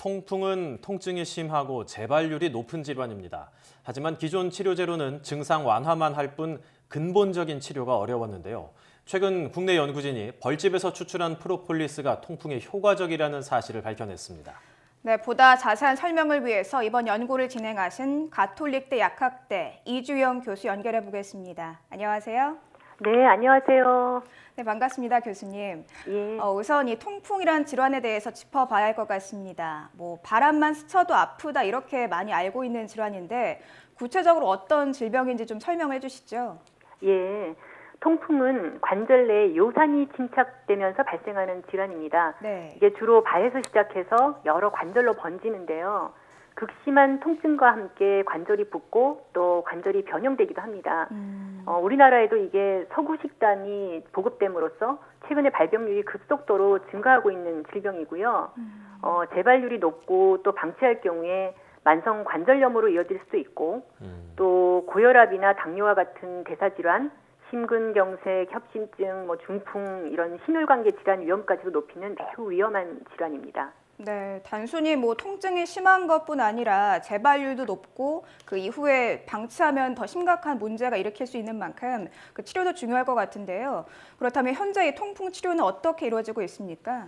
통풍은 통증이 심하고 재발률이 높은 질환입니다. 하지만 기존 치료제로는 증상 완화만 할 뿐 근본적인 치료가 어려웠는데요. 최근 국내 연구진이 벌집에서 추출한 프로폴리스가 통풍에 효과적이라는 사실을 밝혀냈습니다. 네, 보다 자세한 설명을 위해서 이번 연구를 진행하신 가톨릭대 약학대 이주영 교수 연결해 보겠습니다. 안녕하세요. 네, 안녕하세요. 네, 반갑습니다, 교수님. 예. 우선 이 통풍이란 질환에 대해서 짚어봐야 할 것 같습니다. 바람만 스쳐도 아프다 이렇게 많이 알고 있는 질환인데 구체적으로 어떤 질병인지 좀 설명해 주시죠. 예. 통풍은 관절 내에 요산이 침착되면서 발생하는 질환입니다. 네. 이게 주로 발에서 시작해서 여러 관절로 번지는데요. 극심한 통증과 함께 관절이 붓고 또 관절이 변형되기도 합니다. 우리나라에도 이게 서구 식단이 보급됨으로써 최근에 발병률이 급속도로 증가하고 있는 질병이고요. 재발률이 높고 또 방치할 경우에 만성 관절염으로 이어질 수도 있고 또 고혈압이나 당뇨와 같은 대사질환, 심근경색, 협심증, 중풍 이런 심혈관계 질환 위험까지도 높이는 매우 위험한 질환입니다. 네, 단순히 통증이 심한 것뿐 아니라 재발률도 높고 그 이후에 방치하면 더 심각한 문제가 일으킬 수 있는 만큼 그 치료도 중요할 것 같은데요. 그렇다면 현재 이 통풍 치료는 어떻게 이루어지고 있습니까?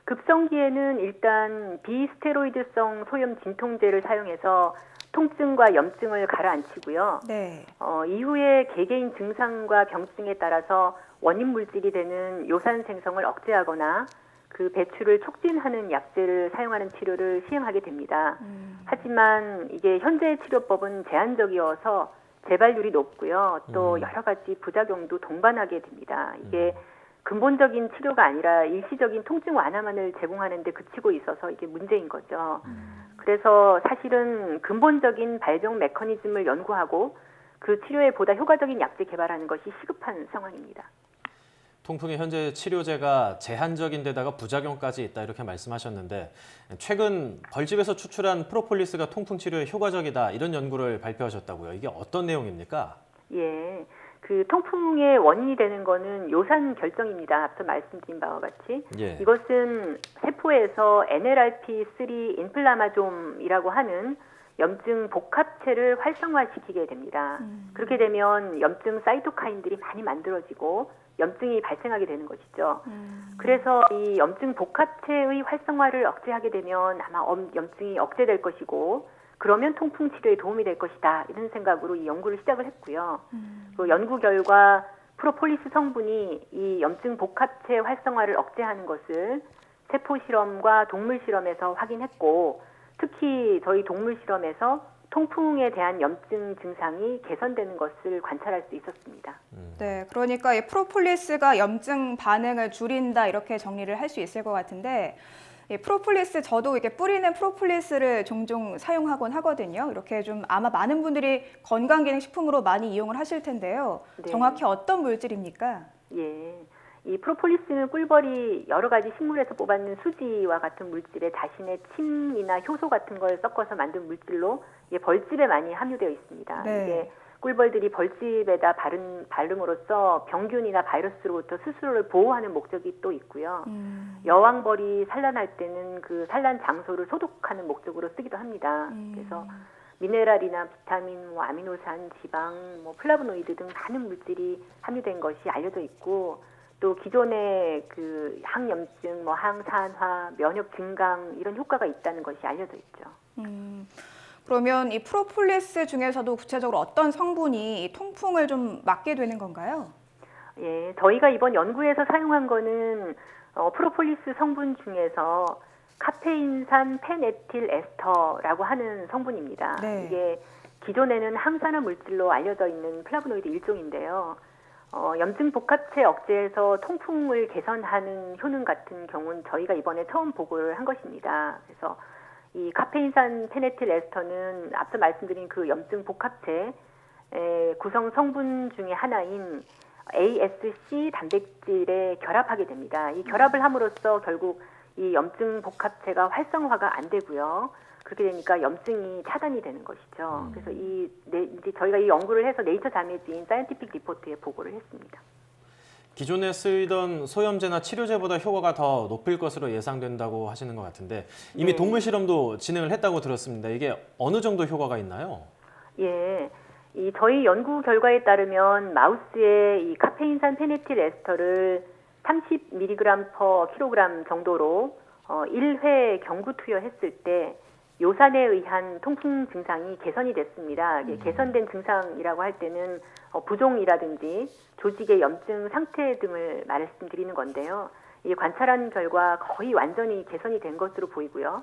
급성기에는 일단 비스테로이드성 소염 진통제를 사용해서 통증과 염증을 가라앉히고요. 네. 이후에 개개인 증상과 병증에 따라서 원인 물질이 되는 요산 생성을 억제하거나 그 배출을 촉진하는 약제를 사용하는 치료를 시행하게 됩니다. 하지만 이게 현재의 치료법은 제한적이어서 재발률이 높고요. 또 여러 가지 부작용도 동반하게 됩니다. 이게 근본적인 치료가 아니라 일시적인 통증 완화만을 제공하는 데 그치고 있어서 이게 문제인 거죠. 그래서 사실은 근본적인 발병 메커니즘을 연구하고 그 치료에 보다 효과적인 약제 개발하는 것이 시급한 상황입니다. 통풍의 현재 치료제가 제한적인 데다가 부작용까지 있다 이렇게 말씀하셨는데 최근 벌집에서 추출한 프로폴리스가 통풍 치료에 효과적이다 이런 연구를 발표하셨다고요. 이게 어떤 내용입니까? 예, 그 통풍의 원인이 되는 거는 요산 결정입니다. 앞서 말씀드린 바와 같이 예. 이것은 세포에서 NLRP3 인플라마좀이라고 하는 염증 복합체를 활성화시키게 됩니다. 그렇게 되면 염증 사이토카인들이 많이 만들어지고 염증이 발생하게 되는 것이죠. 그래서 이 염증 복합체의 활성화를 억제하게 되면 아마 염증이 억제될 것이고 그러면 통풍 치료에 도움이 될 것이다. 이런 생각으로 이 연구를 시작을 했고요. 그 연구 결과 프로폴리스 성분이 이 염증 복합체 활성화를 억제하는 것을 세포 실험과 동물 실험에서 확인했고 특히 저희 동물 실험에서 통풍에 대한 염증 증상이 개선되는 것을 관찰할 수 있었습니다. 네, 그러니까 이 프로폴리스가 염증 반응을 줄인다 이렇게 정리를 할 수 있을 것 같은데 이 프로폴리스 저도 이렇게 뿌리는 프로폴리스를 종종 사용하곤 하거든요. 이렇게 좀 아마 많은 분들이 건강기능식품으로 많이 이용을 하실 텐데요. 네. 정확히 어떤 물질입니까? 예. 이 프로폴리스는 꿀벌이 여러 가지 식물에서 뽑아낸 수지와 같은 물질에 자신의 침이나 효소 같은 걸 섞어서 만든 물질로 벌집에 많이 함유되어 있습니다. 네. 이게 꿀벌들이 벌집에다 바름으로써 병균이나 바이러스로부터 스스로를 보호하는 목적이 또 있고요. 여왕벌이 산란할 때는 그 산란 장소를 소독하는 목적으로 쓰기도 합니다. 그래서 미네랄이나 비타민, 아미노산, 지방, 플라보노이드 등 많은 물질이 함유된 것이 알려져 있고 또 기존의 그 항염증, 항산화, 면역 증강 이런 효과가 있다는 것이 알려져 있죠. 그러면 이 프로폴리스 중에서도 구체적으로 어떤 성분이 이 통풍을 좀 막게 되는 건가요? 예, 저희가 이번 연구에서 사용한 거는 프로폴리스 성분 중에서 카페인산 페네틸 에스터라고 하는 성분입니다. 네. 이게 기존에는 항산화 물질로 알려져 있는 플라보노이드 일종인데요. 염증 복합체 억제에서 통풍을 개선하는 효능 같은 경우는 저희가 이번에 처음 보고를 한 것입니다. 그래서 이 카페인산 페네틸 에스터는 앞서 말씀드린 그 염증 복합체 구성 성분 중에 하나인 ASC 단백질에 결합하게 됩니다. 이 결합을 함으로써 결국 이 염증 복합체가 활성화가 안 되고요. 그렇게 되니까 염증이 차단이 되는 것이죠. 그래서 이제 저희가 이 연구를 해서 네이처 자매지인 사이언티픽 리포트에 보고를 했습니다. 기존에 쓰이던 소염제나 치료제보다 효과가 더 높을 것으로 예상된다고 하시는 것 같은데 이미 네. 동물 실험도 진행을 했다고 들었습니다. 이게 어느 정도 효과가 있나요? 예. 저희 연구 결과에 따르면 마우스의 이 카페인산 페네틸 에스터를 30mg/kg 정도로 1회 경구 투여했을 때 요산에 의한 통풍 증상이 개선이 됐습니다. 개선된 증상이라고 할 때는 부종이라든지 조직의 염증 상태 등을 말씀드리는 건데요. 이 관찰한 결과 거의 완전히 개선이 된 것으로 보이고요.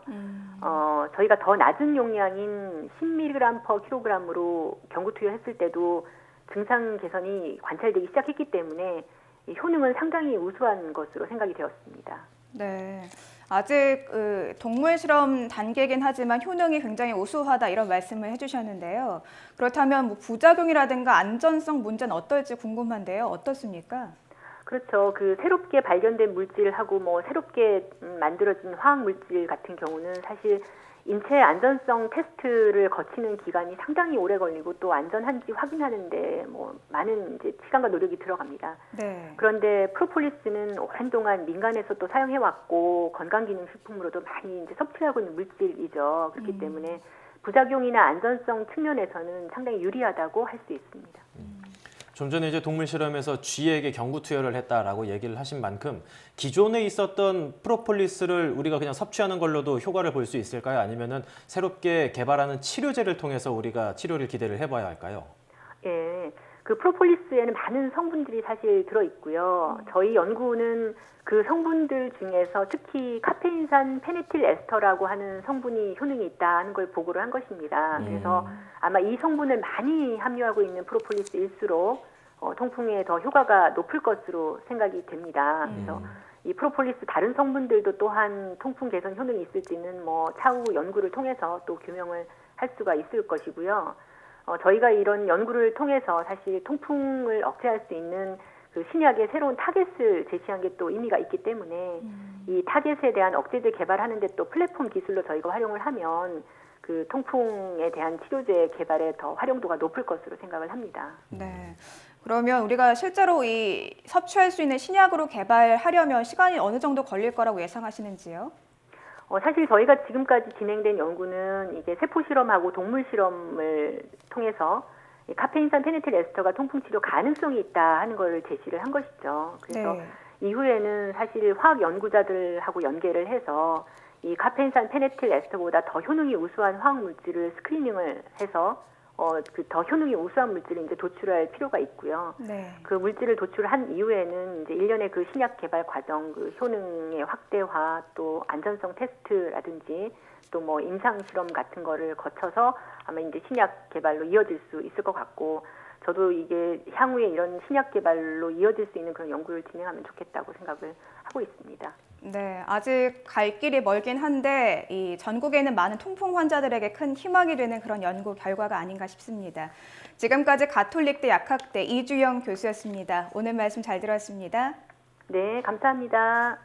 저희가 더 낮은 용량인 10mg/kg으로 경구 투여했을 때도 증상 개선이 관찰되기 시작했기 때문에 이 효능은 상당히 우수한 것으로 생각이 되었습니다. 네. 아직 동물 실험 단계이긴 하지만 효능이 굉장히 우수하다 이런 말씀을 해주셨는데요. 그렇다면 뭐 부작용이라든가 안전성 문제는 어떨지 궁금한데요. 어떻습니까? 그렇죠. 그 새롭게 발견된 물질하고 뭐 새롭게 만들어진 화학 물질 같은 경우는 사실 인체 안전성 테스트를 거치는 기간이 상당히 오래 걸리고 또 안전한지 확인하는데 뭐 많은 이제 시간과 노력이 들어갑니다. 네. 그런데 프로폴리스는 오랜 동안 민간에서 또 사용해 왔고 건강기능식품으로도 많이 이제 섭취하고 있는 물질이죠. 그렇기 때문에 부작용이나 안전성 측면에서는 상당히 유리하다고 할 수 있습니다. 좀 전에 이제 동물 실험에서 쥐에게 경구 투여를 했다라고 얘기를 하신 만큼 기존에 있었던 프로폴리스를 우리가 그냥 섭취하는 걸로도 효과를 볼 수 있을까요? 아니면은 새롭게 개발하는 치료제를 통해서 우리가 치료를 기대를 해봐야 할까요? 예, 그 프로폴리스에는 많은 성분들이 사실 들어있고요. 저희 연구는 그 성분들 중에서 특히 카페인산 페네틸 에스터라고 하는 성분이 효능이 있다는 걸 보고를 한 것입니다. 그래서 아마 이 성분을 많이 함유하고 있는 프로폴리스일수록 통풍에 더 효과가 높을 것으로 생각이 됩니다. 그래서 이 프로폴리스 다른 성분들도 또한 통풍 개선 효능이 있을지는 뭐 차후 연구를 통해서 또 규명을 할 수가 있을 것이고요. 저희가 이런 연구를 통해서 사실 통풍을 억제할 수 있는 그 신약의 새로운 타겟을 제시한 게 또 의미가 있기 때문에 이 타겟에 대한 억제제 개발하는데 또 플랫폼 기술로 저희가 활용을 하면 그 통풍에 대한 치료제 개발에 더 활용도가 높을 것으로 생각을 합니다. 네. 그러면 우리가 실제로 이 섭취할 수 있는 신약으로 개발하려면 시간이 어느 정도 걸릴 거라고 예상하시는지요? 사실 저희가 지금까지 진행된 연구는 이게 세포 실험하고 동물 실험을 통해서 이 카페인산 페네틸 에스터가 통풍 치료 가능성이 있다 하는 걸 제시를 한 것이죠. 그래서 네. 이후에는 사실 화학 연구자들하고 연계를 해서 이 카페인산 페네틸 에스터보다 더 효능이 우수한 화학 물질을 스크리닝을 해서 그 더 효능이 우수한 물질을 이제 도출할 필요가 있고요. 네. 그 물질을 도출한 이후에는 이제 일련의 그 신약 개발 과정, 그 효능의 확대화, 또 안전성 테스트라든지 또 뭐 임상 실험 같은 거를 거쳐서 아마 이제 신약 개발로 이어질 수 있을 것 같고, 저도 이게 향후에 이런 신약 개발로 이어질 수 있는 그런 연구를 진행하면 좋겠다고 생각을 하고 있습니다. 네, 아직 갈 길이 멀긴 한데 이 전국에 있는 많은 통풍 환자들에게 큰 희망이 되는 그런 연구 결과가 아닌가 싶습니다. 지금까지 가톨릭대 약학대 이주영 교수였습니다. 오늘 말씀 잘 들었습니다. 네, 감사합니다.